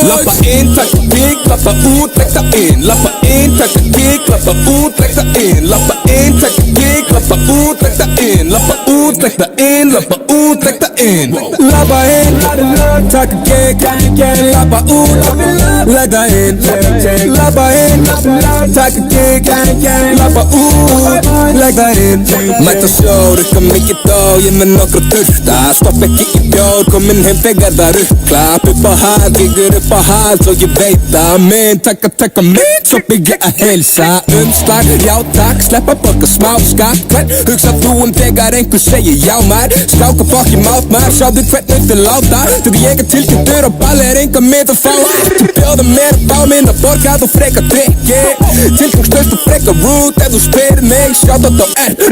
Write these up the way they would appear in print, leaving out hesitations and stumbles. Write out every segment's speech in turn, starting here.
Lappa in, taka gig, lappa út, rekta in. Lappa in, taka gig, lappa út, rekta in. Lappa in, taka gig, lappa út, rekta in. Lappa út, rekta in, lappa út, rekta in. Lappa in, taka gig, lappa út, rekta in. Lappa in, taka gig, lappa út, rekta in. Mæta sjór, rukka mikið dó, ég með nokkra turta. Stopp ekki í bjór, komin heim þegar það rukla. Upp á hal, giggur upp á hal, svo ég veit að minn taka minn, svo bygg ég að heilsa. Umslag, já takk, sleppa borga smá skatt. Hvern hugsa þú þegar einhver segir já maður? Skáka fokki mát maður, sjáðu hvernig þið láta. Þegar ég tilkynntur á balli enga mið að fá. Þú bjóða mér að fá minn að borga, þú freka drikki. Tilgangslaust og freka rude, ef þú spyrir mig. Sjátt á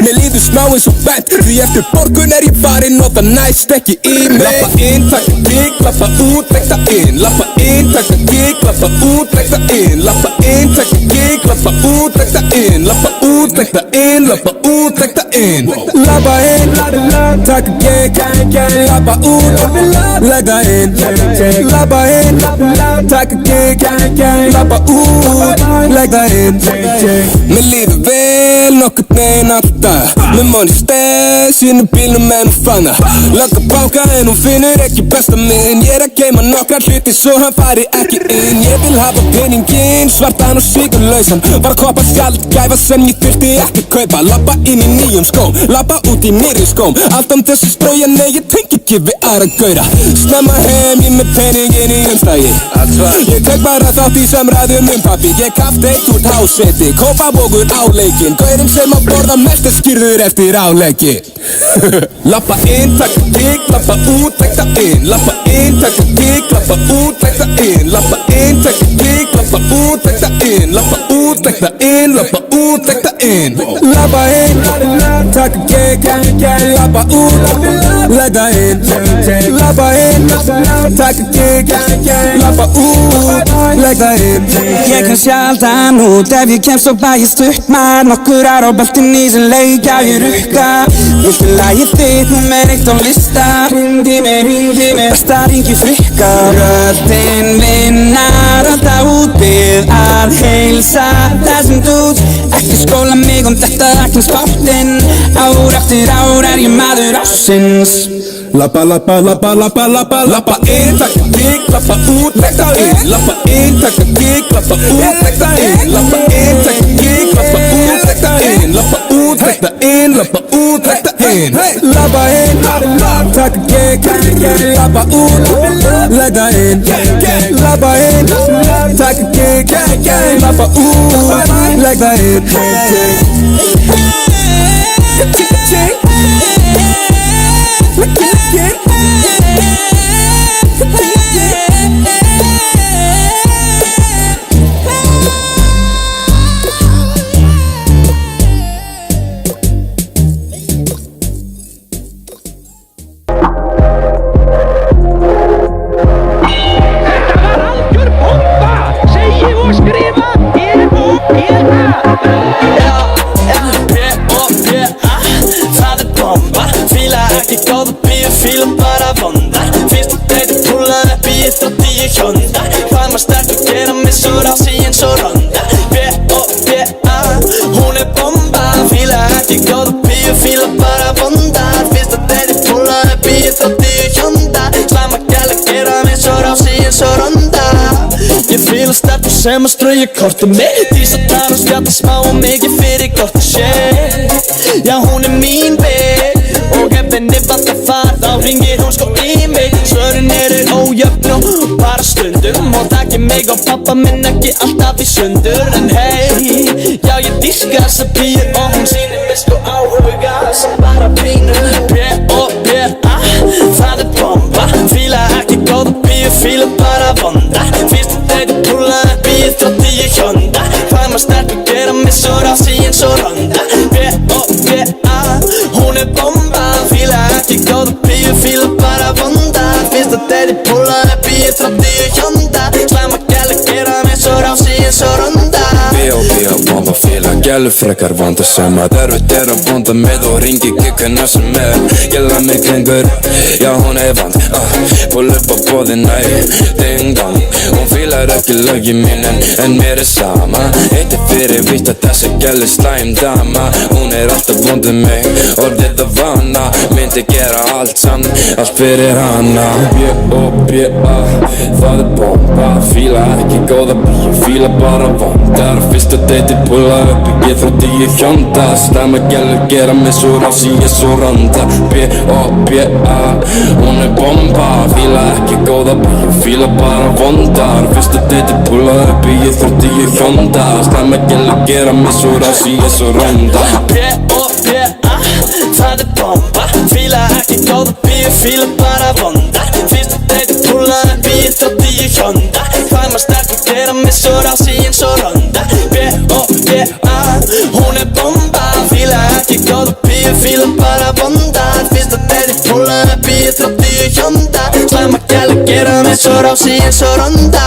mér líður smá eins og bent. Því eftir borgun ég farinn og það næst ekki í mig. Lappa inn, taka gig, lappa út, rekta in. Lappa in, taka gig, lappa út, rekta in. Lappa in, taka gig, lappa út, rekta in. Lappa út, rekta in, lappa út, rekta in. Lappa in, taka gig, lappa út, rekta in. Lappa in, taka gig, lappa út, rekta in. Mér líður vel nokkurn veginn alltaf. Með money stess, inn í bílnum en hún fagna. Langa banka en hún finnur ekki besta minn. Ég að geima nokkrar hluti svo hann fari ekki inn. Ég vil hafa peninginn, svartan og sigurlausan. Var að koppa skjaldgæfa sem ég þurfti ekki kaupa. Lappa inn í nýjum skóm, lappa út í nýri skóm. Allt þessu strója, nei ég tengi ekki við aðra gaura. Snemma heim, ég með peninginn í umslagi. Ég tek bara þátt í samræðum pappi. Ég kaft eitt úr háseti, Kópavogur á leikinn. Gaurinn sem að borða mest skýrður eftir áleiki. Lappa inn, taka gig, lappa út, rekta in. Lappa inn, taka gig, lappa út, rekta in. Lappa inn, taka gig, lappa út, rekta in. Lappa út, rekta in, lappa út, rekta in. Lappa inn, taka gig, lappa út, rekta in. Lappa inn, taka gig, lappa út, rekta in. Ég kann sjaldan út ef ég kemst og bæjast upp maður. Nokkur á beltin í sem leikja ég rukka. Viltu lagið þitt, númer 1 á lista. Hringdi mig, besta hringi frikka. Röddinn vinnar alltaf útbyð að heilsa þessum dudes. Ekki skóla mig þetta ekki spáttinn. Ár eftir ár ég maður ásins. Lappa, lappa, lappa, lappa, lappa. Lappa in, taka gig, lappa út, rekta in. Lappa in, taka gig, lappa út, rekta in. Lappa in, taka gig, lappa út, rekta in. Lappa út, rekta in, lappa út, rekta in. Lappa in, taka gig, lappa út, rekta in. Lappa in, taka gig, lappa út, rekta in. Fíla bara vondar. Fyrstu deiti púlar upp í 110 Honda. Hvað maður sterk að gera mig svo rási eins og Ronda. B.O.B.A. Hún bomba. Fíla ekki góða píu, fíla bara vondar. Fyrstu deiti púlar upp í 110 Honda. Slæma gæla gera mig svo rási eins og Ronda. Ég fíla stelpur sem að strauja kortið mig. Dísa þar og spjalla smá og mikið fyrir gott að sé. Já hún mín big. Og ef henni vantar far, þá hringir hún sko í mig. Svörin ójöfn og bara stundum. Og takir mig og pappa minn ekki alltaf í sundur. En hei, já ég dýrka þessa píu. Og hún sýnir mig sko áhuga sem bara pínu. B.O.B.A. Það bomba. Fíla ekki góða píu, fíla bara vonda. Fyrstu deiti púlar upp í 110 Honda. Hvað maður sterk að gera mig svo rási eins og Ronda. B.O.B.A. Hún bomba. Fíla ekki góða píu, fíla bara vonda. Fyrsta deiti púlar upp í 110 Honda. Slæma gæla gera mig svo rási eins og Ronda. B.O.B.A. bomba, fíla gælu frekar vandar sem að erfitt að bonda með og ringi kikkuna sem gæla mig kringur, já hún vant Pull upp á boðina ding dong Hún fílar ekki lögin mín en mér sama Eitt fyrir víst að þessi gælu slæm dama Hún alltaf vondið mig, orðið að vana Myndi gera allt samt, allt fyrir hana B.O.B.A. Það bomba Fíla ekki góða bíu, fíla bara vandar Fyrsta deiti pulla upp í G30 Honda Slæma gælur gera mig svo rási, ég svo randa B.O.B.A. Hún bomba Fíla ekki góða bíu, fíla bara vandar Fyrsta deiti pulla upp í G30 Honda Slæma gælur gera mig svo rási, ég svo randa B.O.B.A. Það bomba Fíla ekki góða bíu, fíla bara vandar Fyrsta deiti pulla upp í G30 Honda Hvað maður sterk að gera mig svo rási eins og ronda B.O.B.A. Hún bomba Fíla ekki góða bíu, fíla bara vandar Fyrsta deiti pulla upp í G30 Honda Slæma gælu gera mig svo rási eins og ronda